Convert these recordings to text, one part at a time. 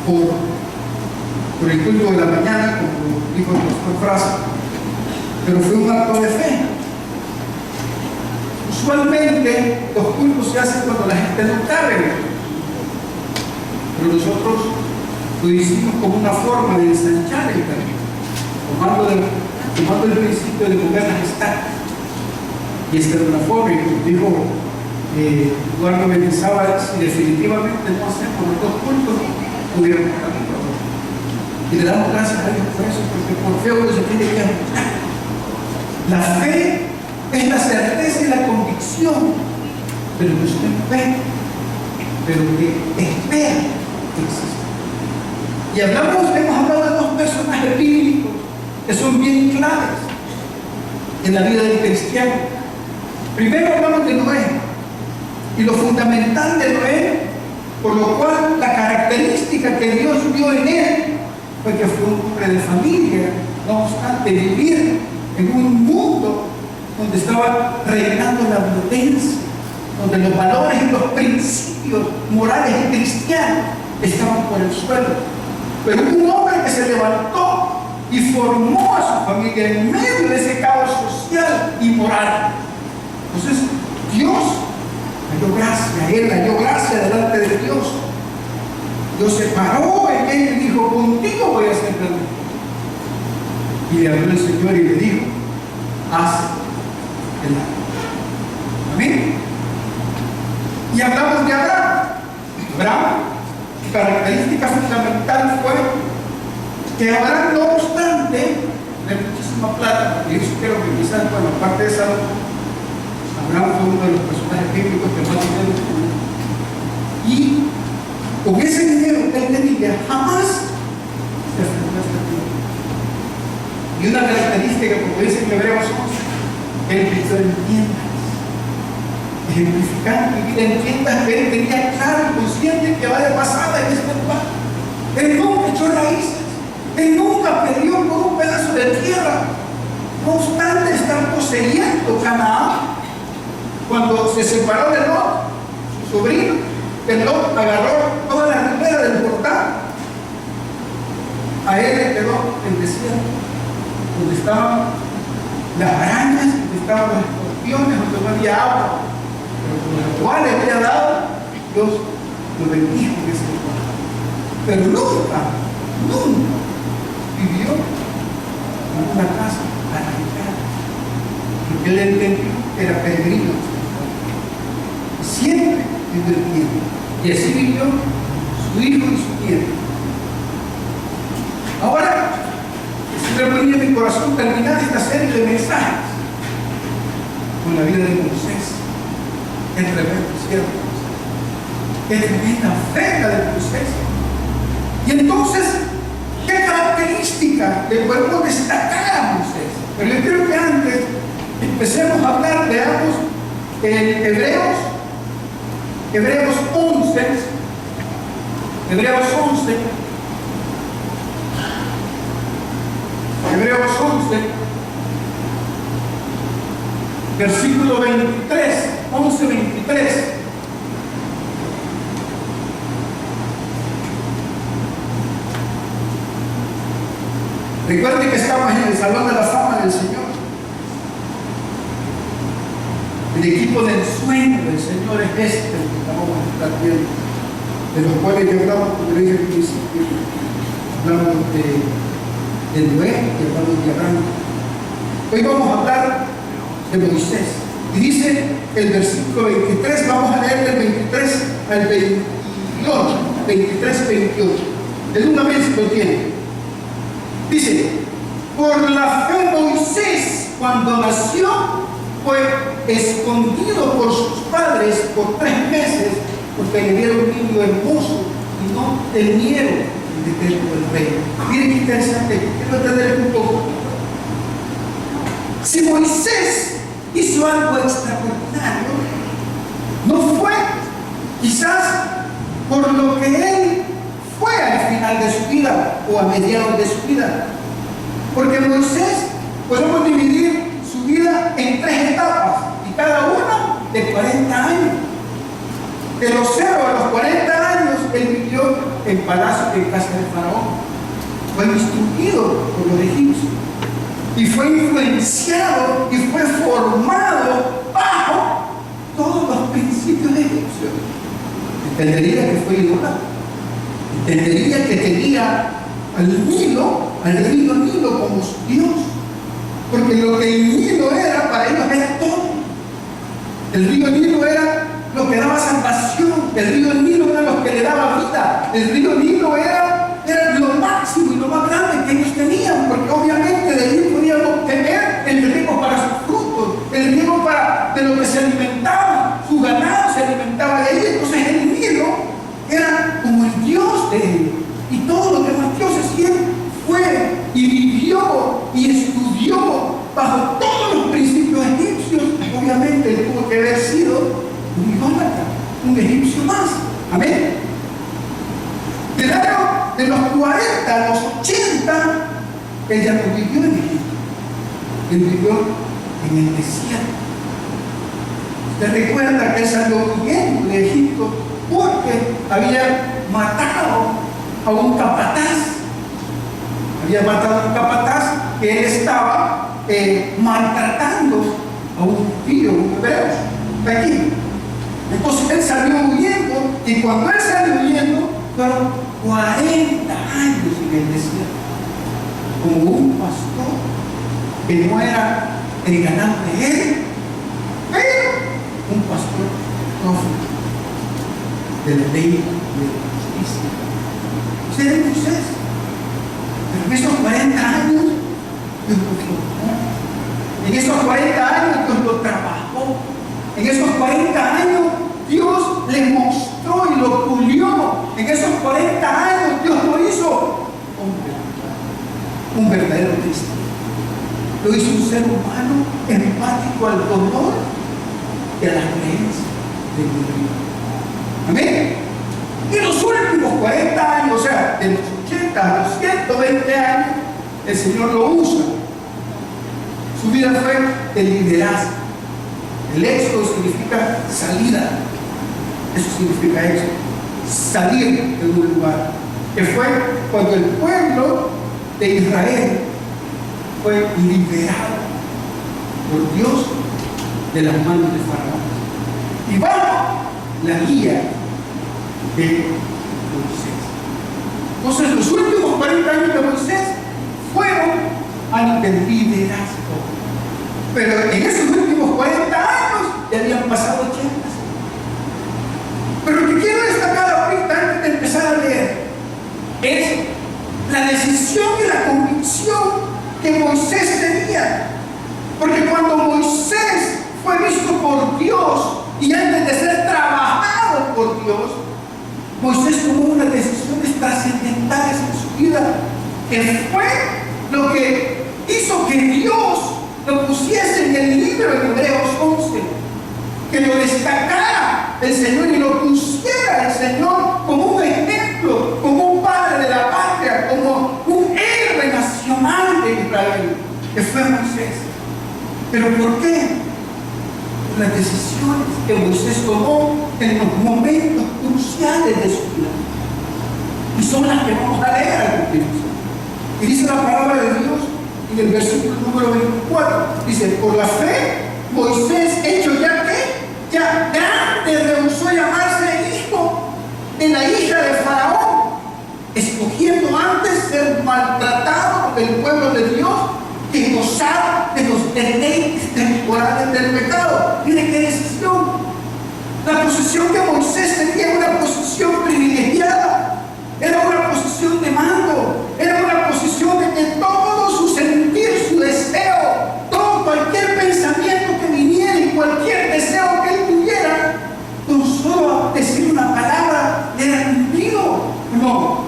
por el culto de la mañana, como dijo el pastor Frasa, pero fue un acto de fe. Usualmente los cultos se hacen cuando la gente no cabe, pero nosotros lo hicimos como una forma de ensanchar el camino, tomando el principio de mover las estacas. Y esta era una forma, y como dijo Eduardo Mendizábal, si definitivamente no hacemos los dos cultos, pudiéramos camino. Y le damos gracias a Dios por eso, porque por fe uno se tiene que ajustar. La fe es la certeza y la convicción, pero que usted ve, pero que espera que existe. Y hemos hablado de dos personajes bíblicos que son bien claves en la vida del cristiano. Primero hablamos de Noé, y lo fundamental de Noé, por lo cual la característica que Dios vio en él fue que fue un hombre de familia, no obstante vivir en un mundo donde estaba reinando la violencia, donde los valores y los principios morales y cristianos estaban por el suelo. Pero un hombre que se levantó y formó a su familia en medio de ese caos social y moral. Entonces Dios halló gracia, él halló gracia delante de Dios. Dios se paró en él y dijo: contigo voy a hacer grande. Y le habló el Señor y le dijo: haz el agua. Amén. Y hablamos de Abraham. Abraham, su característica fundamental fue que Abraham, no obstante de muchísima plata, y eso creo que quizás, bueno, aparte de esa, Abraham fue uno de los personajes bíblicos que más dinero tuvo. Y con ese dinero que él tenía, jamás se acercó a esta tierra. Y una característica, como dice en Hebreos 11, él vivió en tiendas, ejemplificando vivir en tiendas que él tenía claro y consciente que va de pasada en este lugar. Él nunca echó raíces, él nunca peleó por un pedazo de tierra. No obstante estar poseyendo Canaán, cuando se separó de Lot, su sobrino, que Lot agarró toda la ribera del Jordán, a él le quedó el desierto, donde estaban las arañas, donde estaban los escorpiones, donde no había agua, pero con la cual le había dado, Dios lo bendijo en ese lugar. Pero nunca vivió en una casa habitada, porque él entendió que era peregrino. Siempre vivió el tiempo, y así vivió su hijo y su nieto. Ahora, me ponía en mi corazón terminar esta serie de mensajes con la vida de Moisés, el rebelde siervo de Moisés, es tremenda fe la de Moisés. Y entonces, ¿qué características le podemos destacar a Moisés? Pero yo creo que antes empecemos a hablar de ambos en Hebreos 11, Hebreos 11, versículo 23, 11:23. Recuerden que estamos en el Salón de la Fama del Señor. El equipo del sueño del Señor es este que vamos a estar viendo, de los cuales ya hablamos, como le dije al principio, hablamos de Noé y hablamos de Abraham. Hoy vamos a hablar de Moisés. Y dice el versículo 23, vamos a leer del 23 al 28, 23, 28. De una vez lo tiene. Dice: por la fe Moisés, cuando nació, fue escondido por sus padres por 3 meses, porque le dieron un niño hermoso y no temieron el decreto del rey. Miren qué interesante, quiero entender un poco. Si Moisés hizo algo extraordinario, no fue quizás por lo que él fue al final de su vida o a mediados de su vida, porque Moisés, podemos dividir su vida en 3 etapas, y cada una de 40 años. De los 0 a los 40 años él vivió en palacio en casa de Faraón. Fue instruido por los egipcios y fue influenciado y fue formado bajo todos los principios egipcios. Entendería que fue idólatra, entendería que tenía al Nilo, al río Nilo como su Dios, porque lo que el Nilo era para ellos era todo. El río Nilo era lo que daba salvación, el río Nilo era lo que le daba vida, el río Nilo era lo máximo y lo más grande que ellos tenían, porque obviamente de ahí podían obtener el riego para sus frutos, el riego de lo que se alimentaban, su ganado se alimentaba de ahí. Entonces el Nilo era como el Dios de ellos, y todos los demás dioses. Y él fue y vivió y estudió bajo todos los principios egipcios. Obviamente él tuvo que haber sido un idólatra, un egipcio más. Amén. Del año de los 40 a los 80, él ya no vivió en Egipto, él vivió en el desierto. Usted recuerda que él salió huyendo de Egipto porque había matado a un capataz. Había matado a un capataz que él estaba maltratando a un judío, un hebreo, de aquí. Entonces él salió huyendo, y cuando él salió huyendo, fueron 40 años en el desierto, como un pastor que no era el ganado de él, pero un pastor prófugo de la ley de la justicia. Ese era Moisés. Pero en esos 40 años, Dios lo formó. En esos 40 años, Dios lo trabajó. En esos 40 años, Dios le mostró y lo pulió. En esos 40 años, Dios lo hizo un verdadero cristiano. Lo hizo un ser humano empático al dolor y a las creencias de Dios. Amén. Y los últimos 40 años, o sea, de los 80 a los 120 años, el Señor lo usa. Su vida fue el liderazgo. El éxodo significa salida. Eso significa éxodo. Salir de un lugar. Que fue cuando el pueblo de Israel fue liberado por Dios de las manos de Faraón. Y bajo la guía de Moisés. Entonces los últimos 40 años de Moisés fueron años de liderazgo. Pero en esos últimos 40 años ya habían pasado 80. Pero lo que quiero destacar ahorita antes de empezar a leer es la decisión y la convicción que Moisés tenía. Porque cuando Moisés fue visto por Dios y antes de ser trabajado por Dios, Moisés tomó unas decisiones trascendentales en su vida, que fue lo que hizo que Dios lo pusiese en el libro de Hebreos 11, que lo destacara el Señor y lo pusiera el Señor como un ejemplo, como un padre de la patria, como un héroe nacional de Israel, que fue Moisés. ¿Pero por qué? Por las decisiones que Moisés tomó en los momentos cruciales de su vida. Y son las que vamos a leer a continuación. Y dice la palabra de Dios en el versículo número 24. Dice: por la fe, Moisés, hecho ya grande, rehusó llamarse hijo de la hija de Faraón, escogiendo antes ser maltratado por el pueblo de Dios que gozar de los deleites temporales del pecado. Mire qué decisión. La posición que Moisés tenía era una posición privilegiada, era una posición de mando, era una posición de que todo su sentir, su deseo, todo cualquier pensamiento que viniera y cualquier deseo que él tuviera, con solo decir una palabra le era cumplido. No,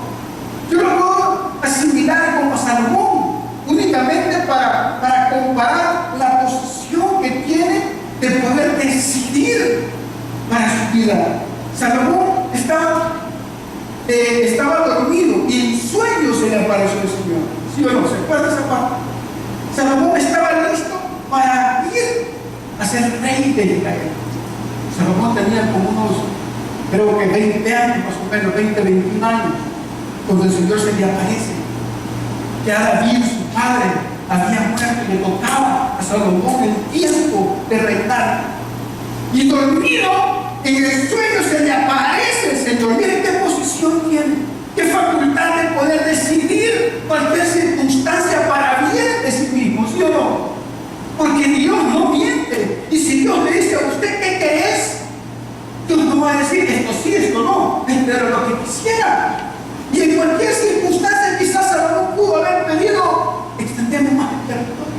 yo lo puedo asimilar como a Salomón, únicamente para comparar la posición que tiene de poder decidir para su vida. Salomón estaba dormido y en sueños se le apareció el Señor. ¿Sí o no? ¿Se acuerda esa parte? Salomón estaba listo para ir a ser rey de Israel. Salomón tenía como unos, creo que 20 años, más o menos, 20, 21 años. cuando el Señor se le aparece. Ya David, su padre, había muerto y le tocaba a Salomón el tiempo de reinar. Y dormido, en el sueño se le aparece el Señor. Miren qué posición tiene, qué facultad de poder decidir cualquier circunstancia para bien de sí mismo, ¿sí o no? Porque Dios no miente. Y si Dios le dice a usted qué es, Dios no va a decir esto sí, esto no, pero lo que quisiera. Y en cualquier circunstancia quizás Salomón pudo haber pedido: extendemos más el territorio,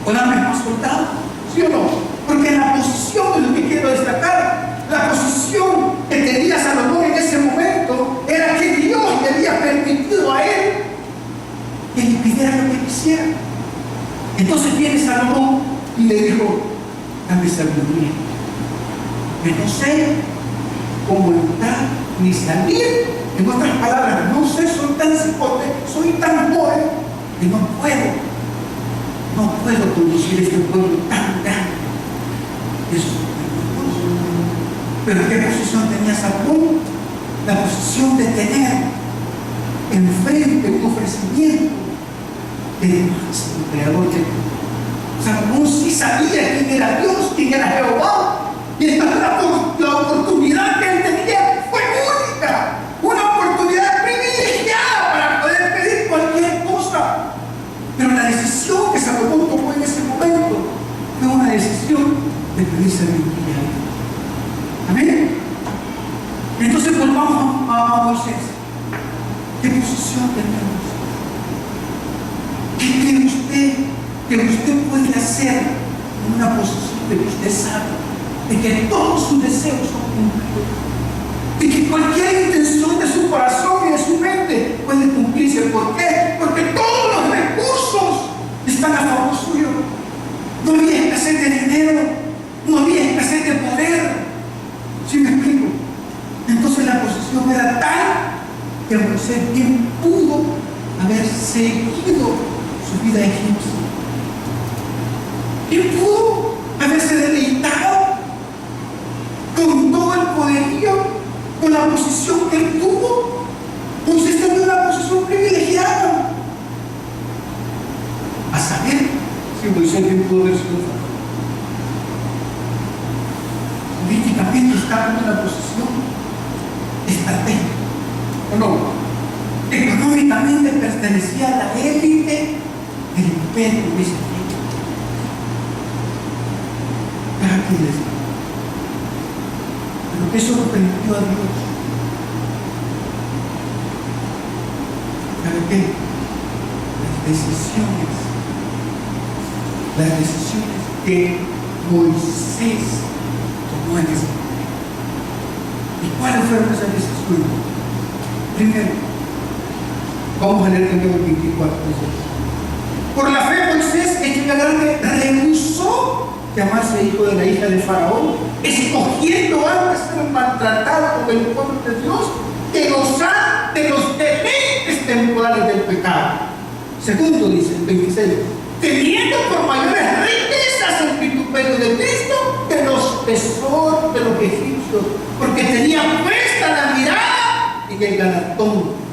o dame más soldados, ¿sí o no? Porque la posición, de lo que quiero destacar, la posición que tenía Salomón en ese momento era que Dios le había permitido a él que le pidiera lo que quisiera. Entonces viene Salomón y le dijo: dame sabiduría, que no sé cómo entrar ni salir. En otras palabras, no sé, soy tan cipote, soy tan joven que no puedo conducir este pueblo tan grande. Eso es. Pero ¿qué posición tenía Salomón? La posición de tener enfrente un ofrecimiento del máximo creador de todo. Salomón sí sabía quién era Dios, quién era Jehová, y esta la oportunidad que él tenía fue única, una oportunidad privilegiada para poder pedir cualquier cosa. Pero la decisión que Salomón tomó en ese momento fue una decisión de pedir sabiduría. Amén. Entonces volvamos a Moisés. ¿Qué posición tenemos? ¿Qué cree usted que usted puede hacer en una posición de que usted sabe de que todos sus deseos son cumplidos, de que cualquier intención de su corazón y de su mente puede cumplirse? ¿Por qué? Porque todos los recursos están a favor suyo. No había escasez de dinero, no había escasez de poder. ¿Sí me explico? Entonces la posición era tal que Moisés bien pudo haber seguido su vida egipcia. Bien pudo haberse deleitado con todo el poderío, con la posición que él tuvo. Moisés tenía una posición privilegiada. A saber si Moisés bien pudo haber sido faraón. Políticamente estaba en una posición estratégica, ¿o no? Económicamente pertenecía a la élite del imperio de ese tiempo. Cada quien les dijo. Pero eso lo permitió a Dios. ¿Sabe qué? Las decisiones que Moisés tomó en ese momento. ¿Y cuáles fueron esas decisiones? Primero, vamos a leer el 24. Por la fe Moisés, hecho ya grande, rehusó llamarse hijo de la hija de Faraón, escogiendo antes ser maltratado con el pueblo de Dios que gozar de los deleites temporales del pecado. Segundo, dice el 26, teniendo por mayores riquezas el vituperio de Cristo que los tesoros de los egipcios, porque tenía puesta la mirada en el galardón.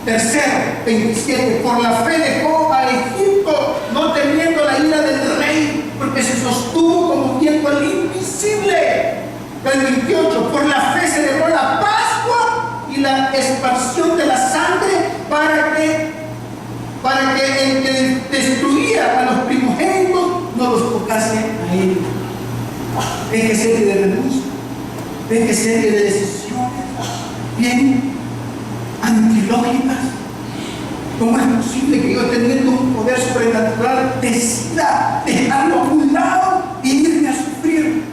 Tercero, 27, por la fe dejó a Egipto, no temiendo la ira del rey, porque se sostuvo como viendo al invisible. El 28, por la fe celebró la Pascua y la expansión de la sangre para que el que destruía a los primogénitos no los tocase a ellos. ¿Ven qué serie de renuncias? ¿Ven qué serie de decisiones bien antilógicas? ¿Cómo es posible que yo, teniendo un poder sobrenatural, decida dejarlo a un lado y irme a sufrir?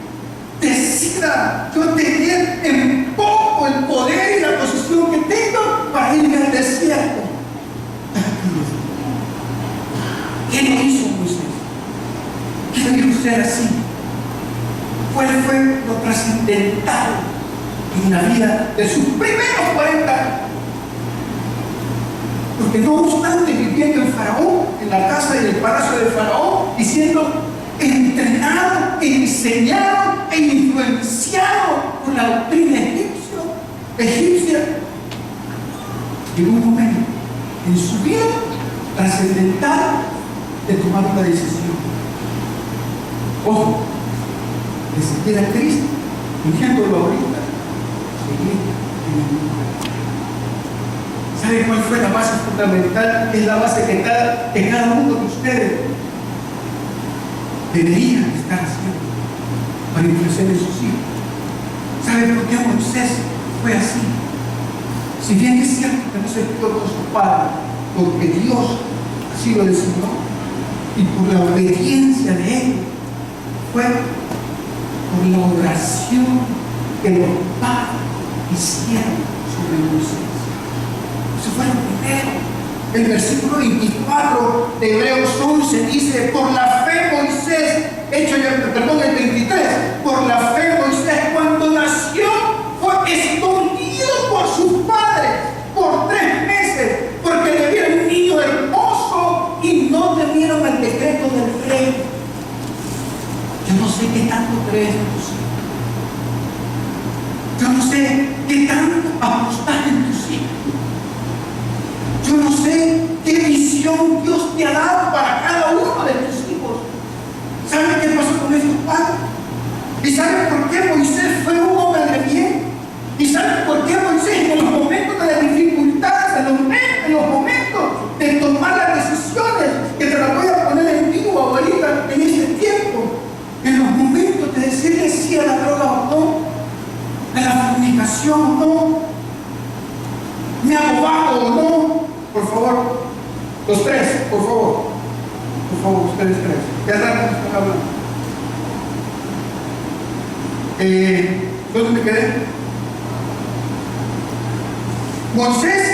Decida yo tener en poco el poder y la posición que tengo para irme al desierto. ¿Qué no hizo Moisés? ¿Qué no hizo ser así? ¿Cuál fue lo trascendental en la vida de sus primeros 40 años? Porque no obstante, viviendo en Faraón, en la casa y en el palacio de Faraón, y siendo entrenado, enseñado e influenciado por la doctrina egipcia, llegó un momento en su vida trascendental de tomar una decisión. Ojo, de seguir a Cristo, viéndolo ahorita, seguir en el mundo. ¿Sabe cuál fue la base fundamental? Es la base que cada uno de ustedes deberían estar haciendo para influenciar en sus hijos. ¿Sabe por qué Moisés fue así? Si bien es cierto que no se crió con su padre, porque Dios así lo designó, y por la obediencia de él, fue por la oración que los padres hicieron sobre Moisés. Eso fue lo primero. El versículo 24 de Hebreos 11 dice: por la fe Moisés, el 23, por la fe Moisés cuando nació fue escondido por sus padres por 3 meses, porque le vieron un niño hermoso y no temieron el decreto del rey. Yo no sé qué tanto crees en tus hijos. Yo no sé qué tanto apostas en tus hijos. Yo no sé qué visión Dios te ha dado para cada uno de tus hijos. ¿Saben qué pasó con estos padres? ¿Y saben por qué Moisés fue un hombre de bien? ¿Y saben por qué Moisés en los momentos de las dificultades, en los momentos de tomar las decisiones, que te las voy a poner en vivo ahorita, en este tiempo, en los momentos de decirle sí a la droga o no, a la fornicación o no, me hago vago o no? Por favor, los 3, por favor, ustedes 3, ya rato están hablando. ¿Dónde me quedé? Moisés,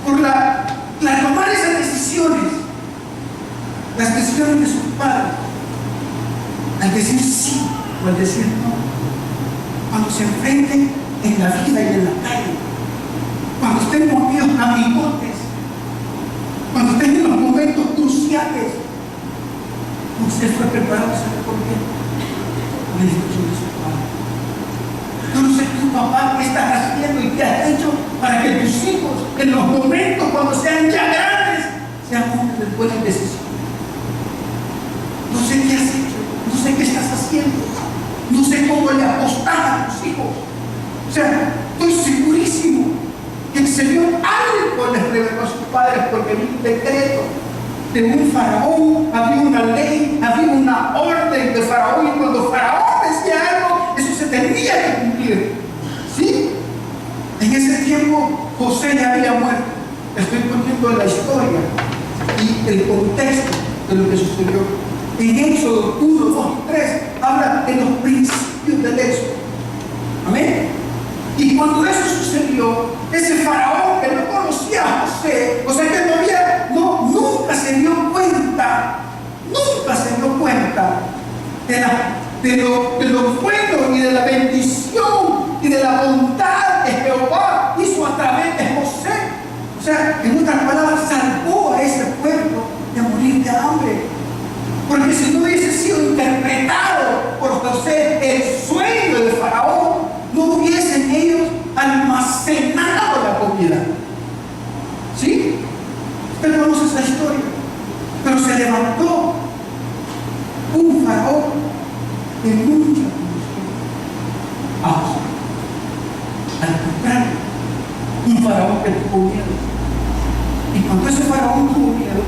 por tomar esas decisiones, las decisiones de sus padres, al decir sí o al decir no, cuando se enfrenten en la vida y en la calle, cuando estén movidos amigotes, cuando estén en los momentos cruciales, Moisés fue preparado, ¿sabe por qué? Con la instrucción de su padre. Yo no sé tu papá qué estás haciendo y qué has hecho para que tus hijos, en los momentos cuando sean ya grandes, sean hombres de buenas decisiones. No sé qué has hecho, no sé qué estás haciendo, no sé cómo le apostas a tus hijos. O sea, estoy segurísimo que el Señor algo les reveló a sus padres, porque había un decreto de un faraón, había una ley, había una orden de faraón, y cuando faraón decía algo, eso se tenía que cumplir. ¿Sí? En ese tiempo José ya había muerto. Estoy poniendo la historia y el contexto de lo que sucedió. En Éxodo 1, 2 y 3 habla de los principios del Éxodo. Amén. Y cuando eso sucedió, ese faraón que no conocía a José, o sea que nunca se dio cuenta de lo bueno y de la bendición y de la bondad que Jehová hizo a través de José. O sea, en otras palabras, salvó a ese pueblo de morir de hambre. Porque si no hubiese sido interpretado por José el sueño de faraón, no hubiesen ellos almacenado la comida. ¿Sí? Usted conoce esa historia. Pero se levantó un faraón de mucha condición a José. Al contrario, un faraón que tuvo miedo. Y cuando ese faraón tuvo miedo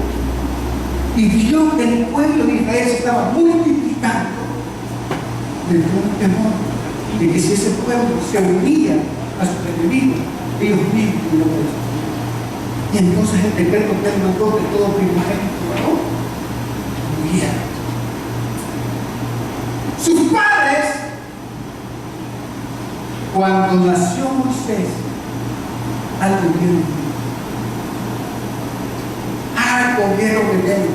y vio que el pueblo de Israel se estaba multiplicando, le dio un temor de que si ese pueblo se unía a sus enemigos, ellos mismos lo destruían. Y entonces el decreto que él mandó de todo primogénito varón muriera. Sus padres, cuando nació Moisés, algo vieron en él,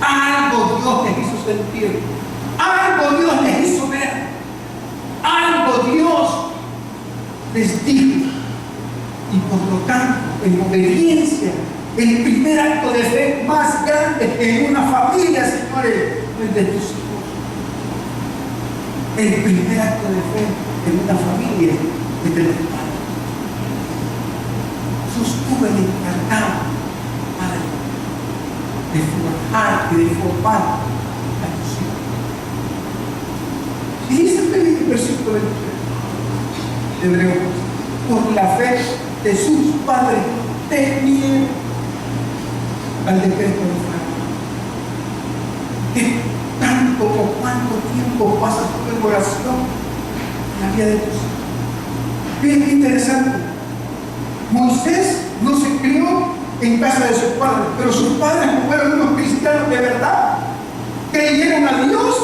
algo Dios les hizo sentir, algo Dios les hizo ver, algo Dios les dijo. Y por lo tanto, en obediencia, el primer acto de fe más grande en una familia, señores, no es de tus hijos. El primer acto de fe en una familia es de los padres. Sus Tú el encargado, Padre, de forjar y de formar a tus hijos. Y dice el versículo 23 de Hebreos: por la fe de sus padres temieron al decreto de Faraón. ¿Qué tanto o cuánto tiempo pasas tú en oración en la vida de tus hijos? Miren qué interesante. Moisés no se crió en casa de sus padres, pero sus padres fueron unos cristianos de verdad. Creyeron a Dios,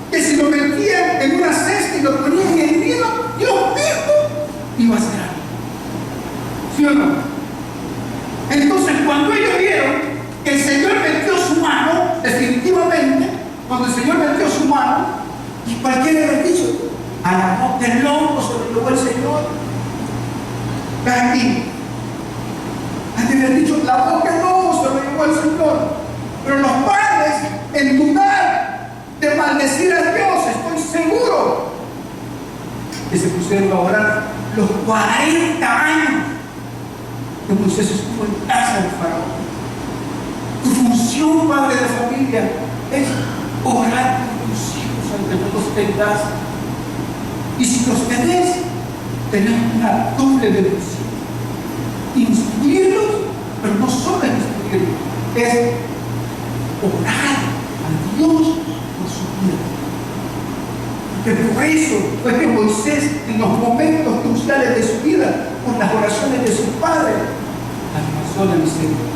que si lo metían en una cesta y lo ponían en el nido, Dios mismo iba a hacer algo. ¿Sí o no? Entonces, cuando ellos vieron que el Señor metió su mano, definitivamente, cuando el Señor metió su mano, y cualquiera le ha dicho, a la voz del lomo se lo llevó el Señor. Aquí, antes le han dicho, la voz del lomo se lo llevó el Señor. Pero los padres, en lugar de maldecir a Dios, estoy seguro que se pusieron a orar los 40 años que Moisés estuvo en casa del Faraón. Tu función, padre de familia, es orar por tus hijos aunque no los tengas. Y si los tenés, tenés una doble bendición: instruirlos, pero no solo instruirlos, es orar a Dios por su vida. Porque por eso fue que Moisés, en los momentos cruciales de su vida, por las oraciones de su padre, alcanzó la misericordia.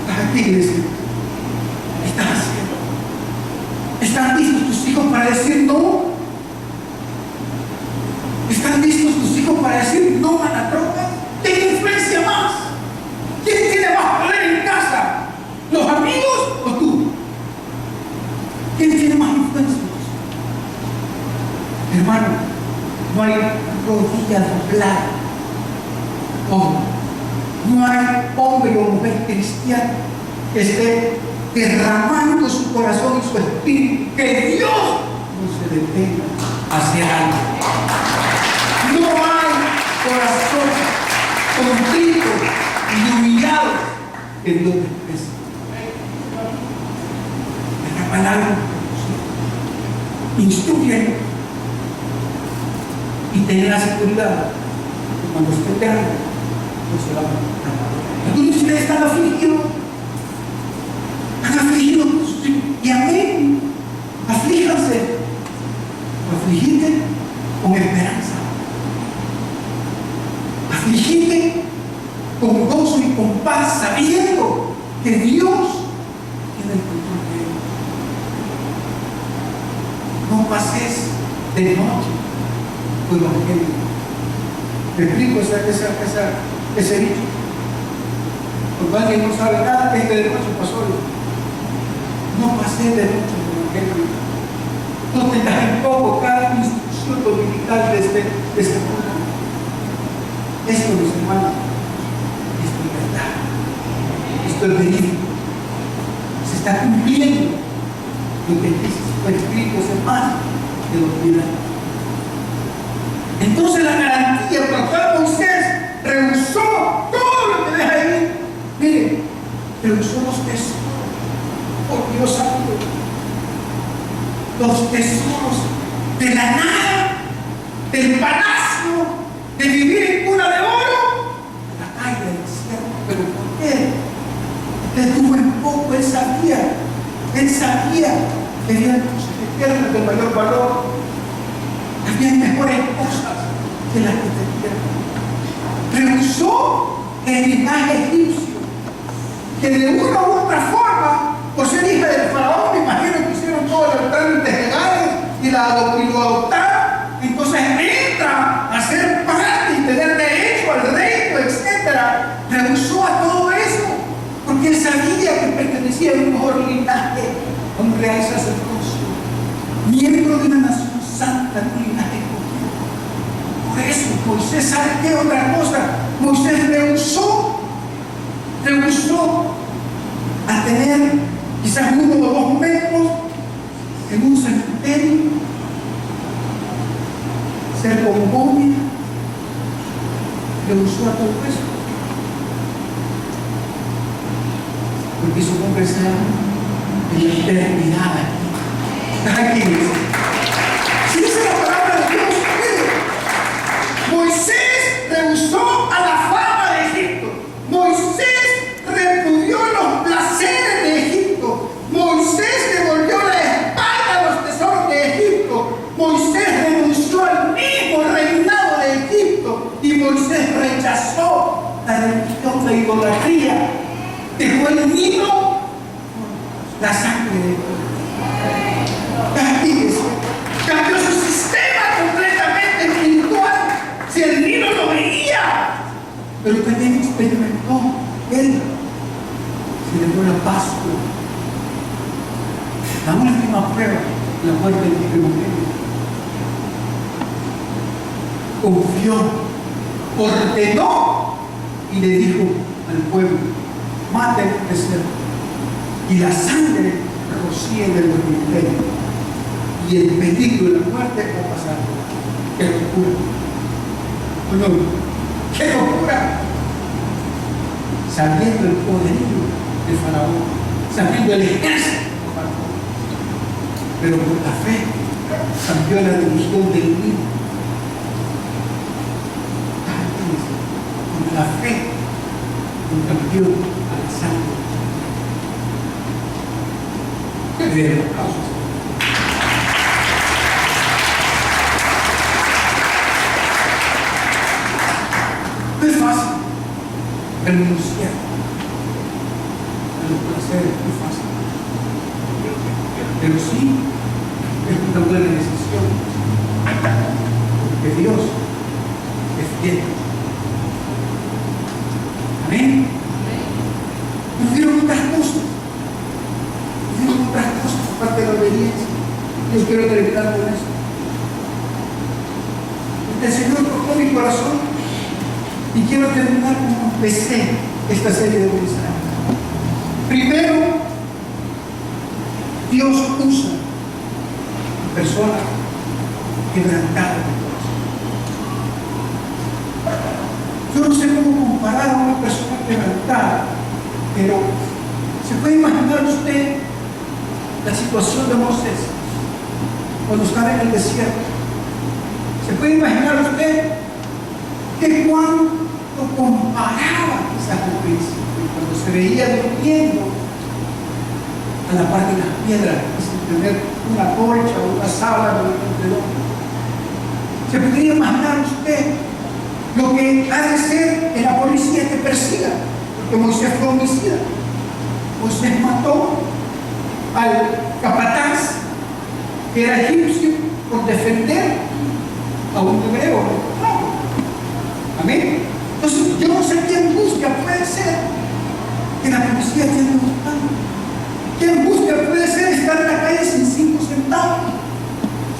¿Estás aquí, iglesia? ¿Qué estás haciendo? ¿Están listos tus hijos para decir no? ¿Están listos tus hijos para decir no a la droga? ¿Quién influencia más? ¿Quién tiene más poder en casa? ¿Los amigos o tú? ¿Quién tiene más influencia? Hermano, no hay rodilla doblada. No hay hombre o mujer cristiana que esté derramando su corazón y su espíritu, que Dios no se detenga a hacer algo. No hay corazón contrito y humillado que Dios desprecie. Esta palabra instruye y tener la seguridad que cuando esté grande no se va a matar. Algunos de ustedes están afligidos y amén, aflíjanse, afligite con esperanza, afligite con gozo y con paz, sabiendo que Dios tiene el control de ellos. No pases de noche con el evangelio. ¿Me explico ese dicho? Cuando alguien no sabe nada, de noche pasó. No pases de noche con el evangelio. No tengas en poco cada instrucción dominical de este mundo. Esto, mis hermanos, esto es verdad. Esto es verídico. Se está cumpliendo lo que dice el Espíritu es más de lo que viene. Entonces la garantía por la cual Moisés rehusó todo lo que deja ahí. Miren, rehusó los tesoros. Por Dios santo. Los tesoros de la nada, del palacio, de vivir en cuna de oro, de la calle del desierto. ¿Pero por qué? Le tuvo en poco. Él sabía que había cosas eternas de mayor valor. Había mejores cosas que las que tenía. Rehusó el linaje egipcio, que de una u otra forma, por ser hija del faraón, me imagino que hicieron todo el altar legales y lo adoptaron. Entonces entra a ser parte y tener derecho al reino, etc. Rehusó a todo eso, porque él sabía que pertenecía a un mejor linaje, a un real sacerdocio, miembro de una nación santa, de un linaje judío. Por eso Moisés, ¿sabe qué otra cosa? Moisés rehusó a tener quizás 1 o 2 metros en un cementerio, ser como momia. Rehusó a todo eso. porque su nombre sea en la eternidad aquí. ¿Estás aquí, iglesia? Si dice la palabra de Dios, mire, Moisés rehusó a la fama de Egipto. Moisés repudió los placeres de Egipto. Moisés devolvió la espalda a los tesoros de Egipto. Moisés renunció al mismo reinado de Egipto. Y Moisés rechazó la religión de idolatría. Dejó el Nilo, la sangre de Dios. Cambió su sistema completamente espiritual. Si el Nilo lo veía, pero también experimentó él. Se le dio la Pascua, la última prueba, la muerte del primogénito. Confió, ordenó y le dijo al pueblo: maten este cerdo, y la sangre rocíe de los misterios, y el peligro de la muerte va a pasar. ¡Qué locura! Bueno, ¡qué locura! Sabiendo el poderío de Faraón, sabiendo el ejército de Faraón, pero por la fe cambió la religión del Nilo. Con la fe cambió a la sangre. ¡Qué bien! Aplausos. No es fácil renunciar a los placeres, no es fácil. Pero sí es una buena decisión, porque Dios es fiel. Amén. Nos dieron otras cosas. Nos dieron otras cosas por parte de la obediencia. Yo quiero terminar con eso. El Señor tocó mi corazón. Y quiero terminar como empecé esta serie de mensajes. Primero, Dios usa a personas quebrantadas de corazón. Yo no sé cómo comparar a una persona quebrantada, pero ¿se puede imaginar usted la situación de Moisés cuando estaba en el desierto? ¿Se puede imaginar usted que cuando comparaba quizás con principio, cuando se veía durmiendo a la par de las piedras, sin tener una colcha o una sábana o un edredón? ¿Se podría imaginar usted lo que ha de ser que la policía te persiga? Porque Moisés fue homicida. Moisés mató al capataz que era egipcio por defender a un hebreo. Amén. Entonces, yo no sé qué angustia puede ser que la policía esté buscando. ¿Qué angustia puede ser estar en la calle sin 5 centavos?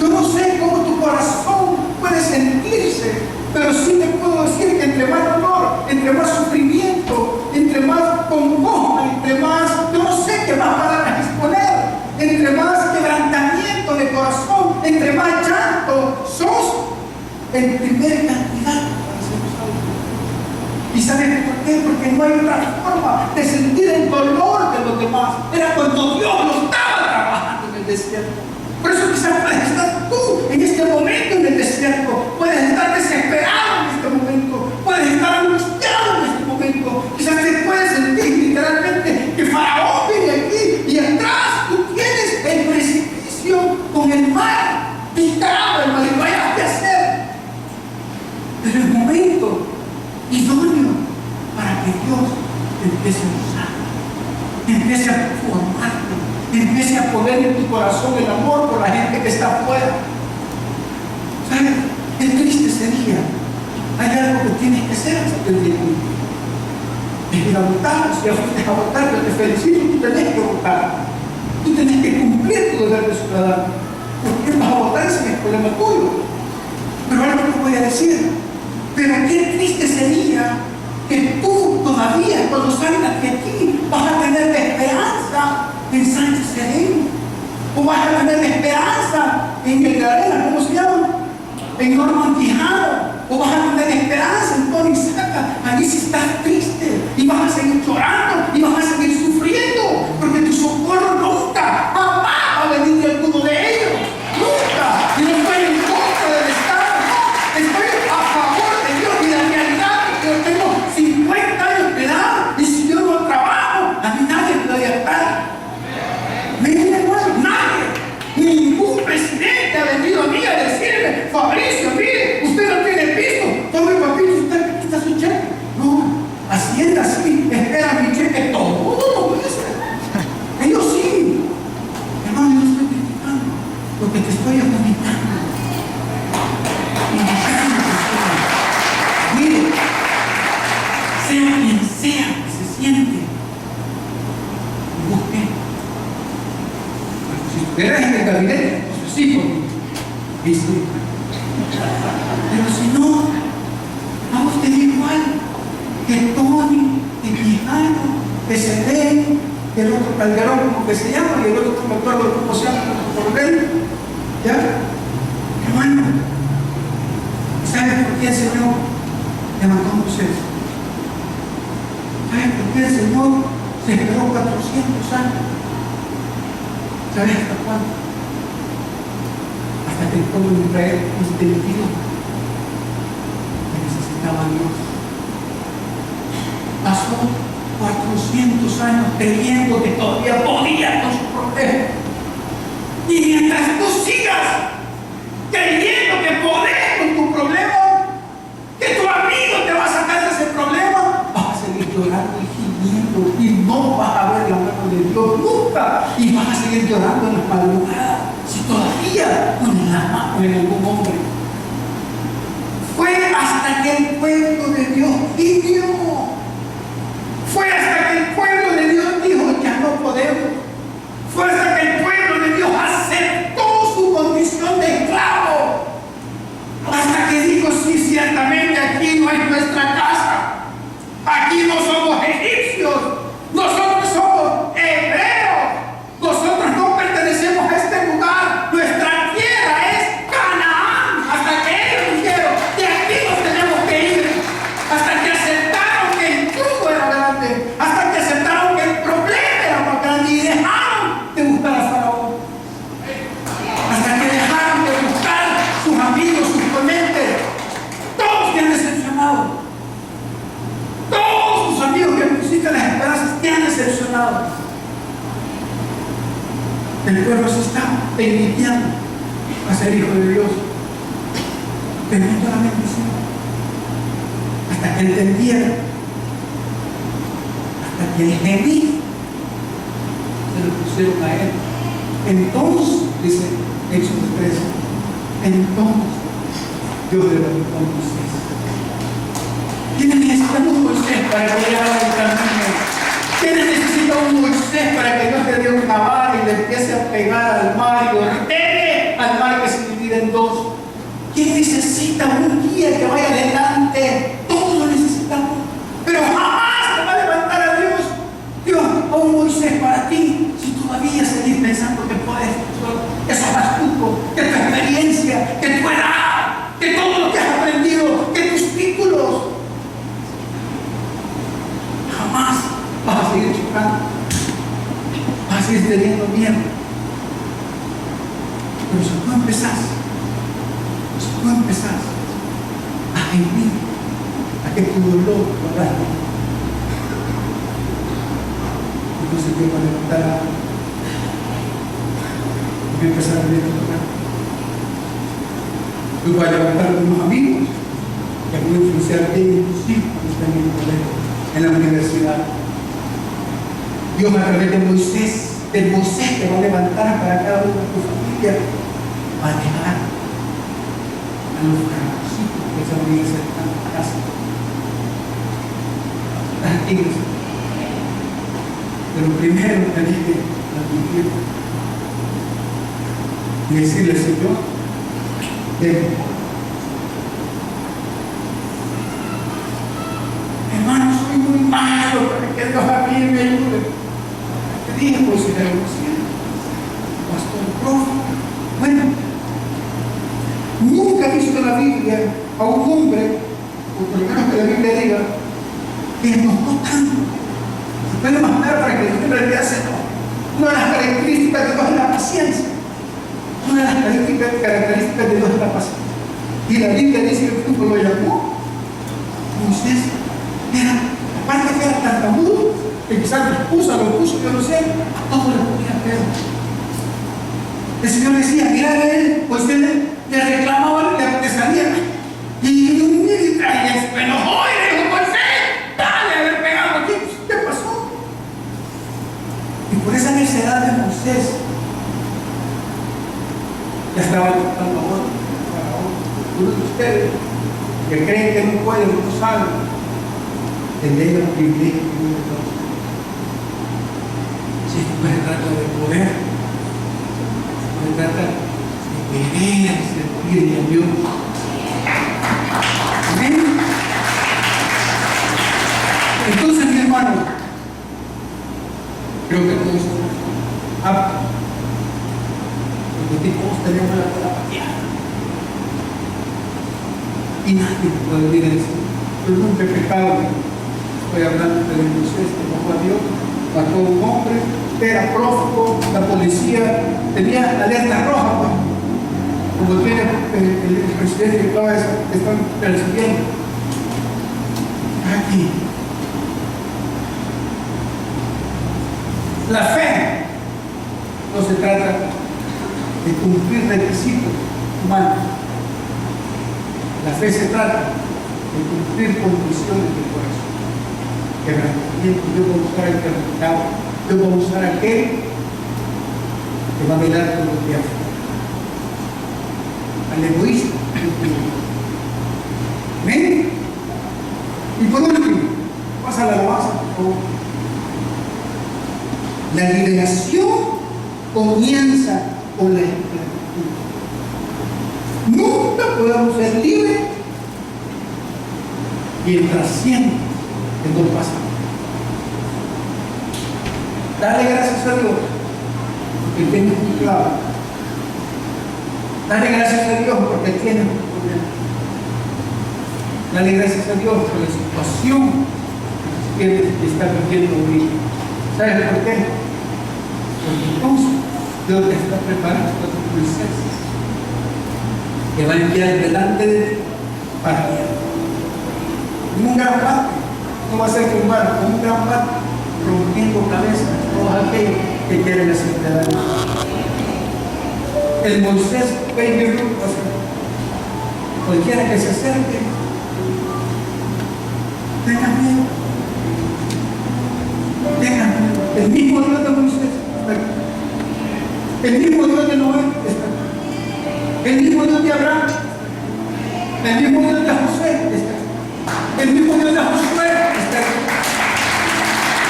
Yo no sé cómo tu corazón puede sentirse, pero sí te puedo decir que entre más dolor, entre más sufrimiento, entre más congoja, entre más, yo no sé qué más palabras exponer, entre más quebrantamiento de corazón, entre más llanto, sos en primer candidato. ¿Y sabes por qué? Porque no hay otra forma de sentir el dolor de los demás. Era cuando Dios lo estaba trabajando en el desierto. Por eso quizás puedes estar tú en este momento en el desierto. Puedes estar desesperado en este momento. Puedes estar angustiado en este momento. Quizás te puedes sentir literalmente que Faraón viene aquí y atrás tú tienes el precipicio con el mar pintado, el mar y vayas a hacer. Pero el momento idóneo para que Dios te empiece a usar, te empiece a formarte, te empiece a poner en tu corazón el amor por la gente que está afuera. ¿Sabes? Qué triste sería. Hay algo que tienes que hacer antes del día. Es ir a votar. Si ya fuiste a votar, yo te felicito, tú tenés que votar. Tú tenés que cumplir tu deber de ciudadano. ¿Por qué vas a votar si es problema tuyo? Pero algo te voy a decir. Pero qué triste sería que tú todavía, cuando salgas de aquí, vas a tener esperanza en Sánchez Sereno, o vas a tener esperanza en el Garela, ¿cómo se llama? En Norman Quijano, o vas a tener esperanza en Tony Saca. Allí sí estás triste y vas a seguir llorando y vas a seguir sufriendo sea quien sea que se siente, y busque. Si estuvieras en el gabinete, pues sí, porque ¿viste? Pero si no, a usted igual que Tony, que Quijano, que Selene, que el otro Calderón, como que se llama, y el otro no me acuerdo cómo se llama, por él, ¿ya? Hermano, ¿sabes por qué el Señor levantó a Moisés? ¿Sabes por qué el Señor se esperó 400 años? ¿Sabes hasta cuándo? Hasta que el pueblo de Israel entendió que necesitaba a Dios. Pasó 400 años creyendo que todavía podía con su problema. Y mientras tú sigas creyendo que podés con tu problema, que tu amigo te va a sacar de ese problema, vas a seguir llorando y gimiendo y no vas a ver la mano de Dios nunca, y vas a seguir llorando en las madrugadas si todavía pones las manos en algún hombre. Fue hasta que el pueblo de Dios pidió, fue hasta que el pueblo de Dios dijo ya no podemos, fue hasta que el pueblo de Dios aceptó su condición de esclavo, hasta que dijo sí, ciertamente aquí no es nuestra casa, aquí no somos egipcios, nosotros somos hebreos, nosotros no pertenecemos a este lugar, nuestra tierra es Canaán, hasta que ellos dijeron de aquí nos tenemos que ir, hasta que aceptaron que el yugo era grande, hasta que aceptaron que el problema era más grande y dejaron de buscar a Faraón, hasta que dejaron de buscar sus amigos, sus ponentes. Todos te han decepcionado, todos tus amigos que pusiste las esperanzas te han decepcionado. El pueblo se está envidiando a ser hijo de Dios, teniendo la bendición, hasta que entendieron, hasta que el gemir se lo pusieron a él. Entonces, dice Éxodo 13, entonces Dios levantó a Moisés. ¿Quiénes necesitan un Moisés para que haga el camino? ¿Quiénes necesitan un Moisés para que Dios le dé una vara y le empiece a pegar al mar y ordene al mar que se divide en dos? ¿Quién necesita un guía que vaya adelante? Todos lo necesitamos, pero jamás te va a levantar a Dios a un Moisés para ti si todavía seguís pensando que puedes, que sos astuto, que tu experiencia, que tu edad, que todo lo que has aprendido, que tus títulos. Jamás vas a seguir chocando, vas a seguir teniendo miedo. Pero si tú empezás a gemir, a que tu dolor lo hagas, entonces Dios va a levantar a voy a empezar a leer tu cara. Dios va a levantar a unos amigos que van a influenciar bien en tus hijos cuando están en el colegio, en la universidad. Dios a través de Moisés, que va a levantar para cada uno de tu familia, va a dejar a los carnecitos que se van a ir acercando a casa. Las iglesias. Pero primero tenés que admitir y decirle, Señor, ven. Hermano, soy muy malo para que Dios a mí me ayude. Te dije, pues, si era pastor, profe. Bueno, nunca he visto en la Biblia a un hombre, o por lo menos que la Biblia diga, que enojó tanto. Se puede imaginar para que Dios en realidad se enoje. Una de las características de Dios es la paciencia. Una de las características de Dios es la paciencia. Y la Biblia dice que el pueblo lo llamó Moisés. Era, aparte que era tartamudo, que quizás lo expuso, yo no sé, a todos les ponía pedo. El Señor decía, mira a él, pues él le reclamaba, le salía. Y un militar se enojó y le dijo, Moisés, dale, a ver pegado aquí. ¿Qué pasó? Y por esa necedad de Moisés, ya estaba levantando a otro, algunos de ustedes que creen que no pueden, no saben. tener el privilegio de Dios. Si esto no se trata de poder, se trata de querer servirle a Dios. ¿Amén? Entonces, mi hermano, creo que todos estamos aptos. Porque todos tenemos la apatía. Y nadie puede venir a decir, yo nunca he pecado. Estoy hablando de Moisés, que bajó a Dios, mató a un hombre, era prófugo, la policía tenía alerta roja, pues, como tiene el presidente y todas están persiguiendo. Aquí. La fe no se trata de cumplir requisitos humanos. La fe se trata de cumplir condiciones de corazón. Quebrantamiento, Dios va a usar el quebrantado, Dios va a usar aquel que va a velar por los que hacen. Al egoísta. ¿Ven? Y por último, pasa la alabanza, por favor. La liberación comienza con la esclavitud. Nunca podemos ser libres mientras siempre no pasa. Dale gracias a Dios porque tienes un clavo. Dale gracias a Dios porque tienes un problema. Dale gracias a Dios por la situación que está viviendo hoy. ¿Sabes por qué? Porque entonces Dios te está preparando para tu princesa, que va a enviar delante de ti para ti. Un gran parte, no va a ser con mano, con un gran parte, rompiendo cabezas todos aquellos que quieren hacerte daño. El Moisés Baby Ruth va a ser cualquiera que se acerque, tenga miedo. Tenga miedo. El mismo Dios de Moisés está aquí. El mismo Dios de Noé está aquí. El mismo Dios de Abraham. El mismo Dios de José está aquí. El mismo Dios de Josué está aquí.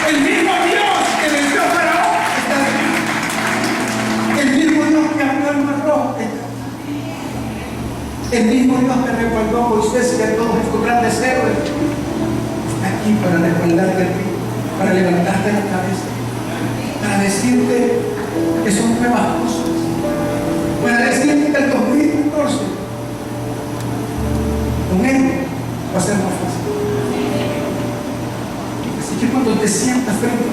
El mismo Dios que venció a Faraón está aquí. El mismo Dios que abrió el mar rojo está aquí. El mismo Dios que respaldó a Moisés y a todos estos grandes héroes está aquí para respaldarte a ti, para levantarte la cabeza, para decirte que son nuevas cosas, para decirte que el 2014 con Él va a ser más fácil. Así que cuando te sientas frente,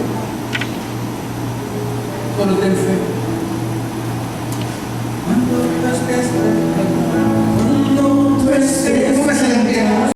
solo ten fe. Cuando tú estés frente, cuando tú estés,